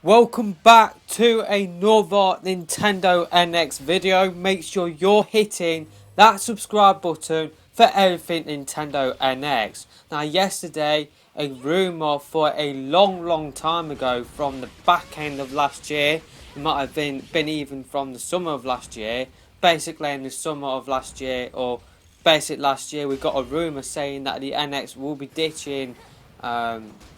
Welcome back to another Nintendo NX video. Make sure you're hitting that subscribe button for everything Nintendo NX. Now yesterday, a rumour for a long time ago from the back end of last year, it might have been even from the summer of last year, basically in the summer of last year or basic last year, we got a rumour saying that the NX will be ditching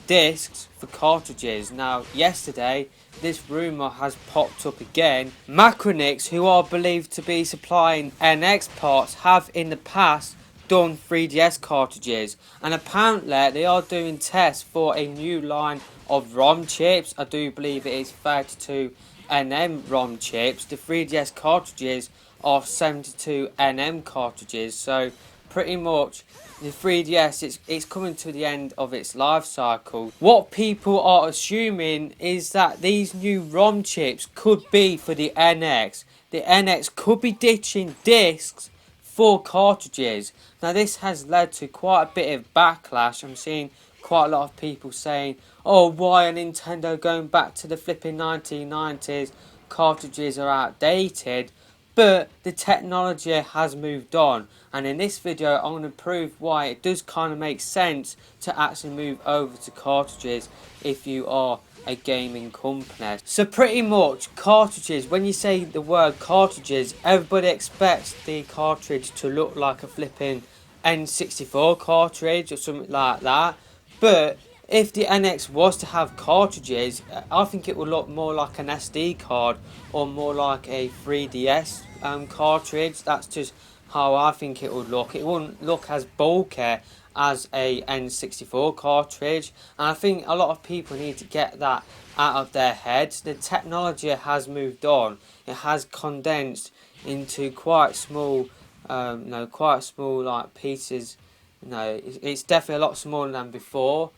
discs for cartridges. Now yesterday this rumour has popped up again. Macronix, who are believed to be supplying NX parts, have in the past done 3DS cartridges, and apparently they are doing tests for a new line of ROM chips. I do believe it is 32nm ROM chips. The 3DS cartridges are 72nm cartridges, so pretty much the 3DS, it's coming to the end of its life cycle. What people are assuming is that these new ROM chips could be for the NX. The NX could be ditching discs for cartridges. Now this has led to quite a bit of backlash. I'm seeing quite a lot of people saying, oh, why are Nintendo going back to the flipping 1990s? Cartridges are outdated. But the technology has moved on, and in this video I'm going to prove why it does kind of make sense to actually move over to cartridges if you are a gaming company. So pretty much cartridges, when you say the word cartridges, everybody expects the cartridge to look like a flipping N64 cartridge or something like that. But if the NX was to have cartridges, I think it would look more like an SD card or more like a 3DS cartridge. That's just how I think it would look. It wouldn't look as bulky as a N64 cartridge, and I think a lot of people need to get that out of their heads. The technology has moved on. It has condensed into quite small like pieces. It's definitely a lot smaller than before.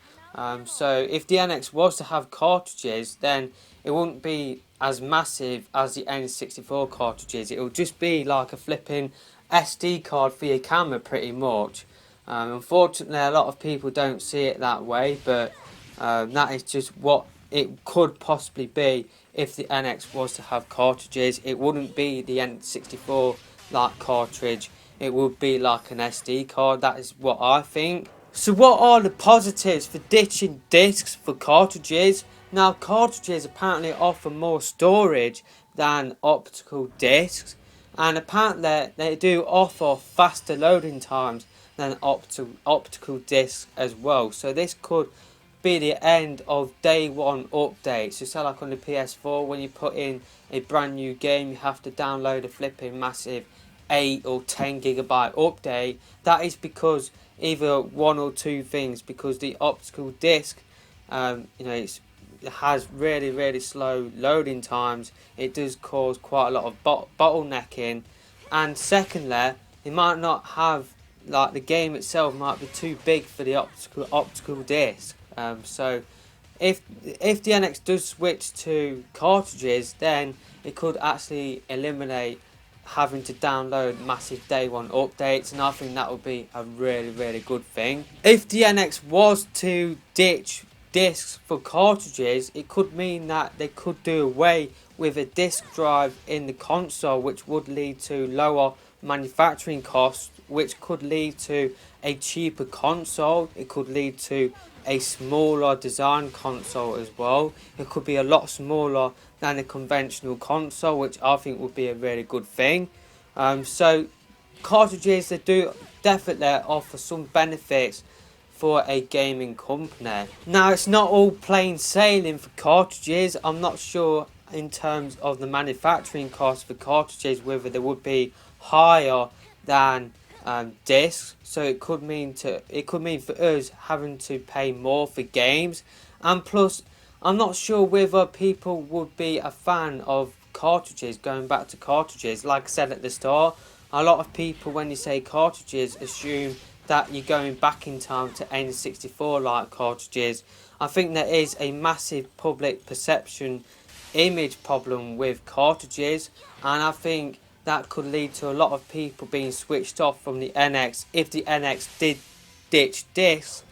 So if the NX was to have cartridges, then it wouldn't be as massive as the N64 cartridges. It would just be like a flipping SD card for your camera pretty much. Unfortunately a lot of people don't see it that way, but that is just what it could possibly be if the NX was to have cartridges. It wouldn't be the N64 like cartridge, it would be like an SD card. That is what I think. So what are the positives for ditching discs for cartridges? Now cartridges apparently offer more storage than optical discs, and apparently they do offer faster loading times than optical discs as well. So this could be the end of day one updates. So say like on the PS4, when you put in a brand new game, you have to download a flipping massive 8 or 10 gigabyte update. That is because either one or two things, because the optical disc it has really slow loading times. It does cause quite a lot of bottlenecking, and secondly, it might not have, like, the game itself might be too big for the optical disc. So if the NX does switch to cartridges, then it could actually eliminate having to download massive day one updates, and I think that would be a really good thing. If the NX was to ditch discs for cartridges, it could mean that they could do away with a disc drive in the console, which would lead to lower manufacturing costs, which could lead to a cheaper console. It could lead to a smaller design console as well. It could be a lot smaller than a conventional console, which I think would be a really good thing. So cartridges, they do definitely offer some benefits for a gaming company. Now it's not all plain sailing for cartridges. I'm not sure in terms of the manufacturing costs for cartridges whether they would be higher than discs. So it could mean for us having to pay more for games, and plus I'm not sure whether people would be a fan of cartridges, going back to cartridges. Like I said at the start, a lot of people, when you say cartridges, assume that you're going back in time to N64 like cartridges. I think there is a massive public perception image problem with cartridges, and I think that could lead to a lot of people being switched off from the NX if the NX did ditch discs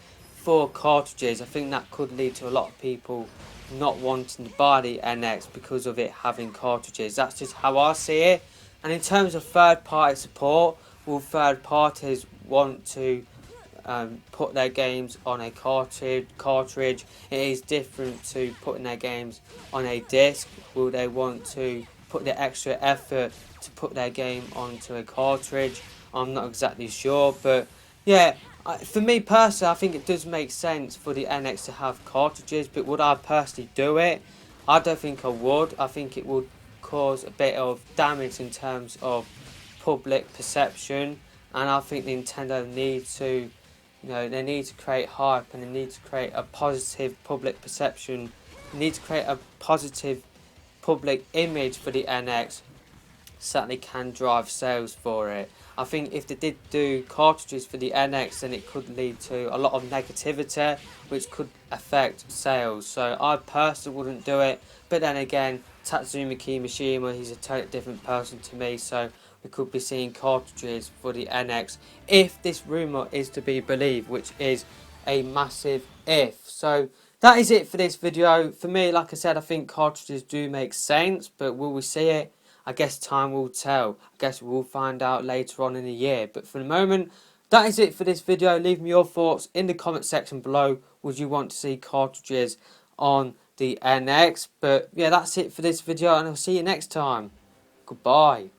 for cartridges. I think that could lead to a lot of people not wanting to buy the NX because of it having cartridges. That's just how I see it. And in terms of third party support, will third parties want to put their games on a cartridge? It is different to putting their games on a disc. Will they want to put the extra effort to put their game onto a cartridge? I'm not exactly sure, but yeah, for me personally, I think it does make sense for the NX to have cartridges, but would I personally do it? I don't think I would. I think it would cause a bit of damage in terms of public perception, and I think Nintendo needs to, they need to create hype, and they need to create a positive public perception. They need to create a positive public image for the NX, certainly can drive sales for it. I think if they did do cartridges for the NX, then it could lead to a lot of negativity, which could affect sales. So I personally wouldn't do it. But then again, Tatsumi Kimishima, he's a totally different person to me, so we could be seeing cartridges for the NX if this rumour is to be believed, which is a massive if. So that is it for this video. For me, like I said, I think cartridges do make sense, but will we see it? I guess time will tell. I guess we'll find out later on in the year. But for the moment, that is it for this video. Leave me your thoughts in the comment section below. Would you want to see cartridges on the NX? But yeah, that's it for this video, and I'll see you next time. Goodbye.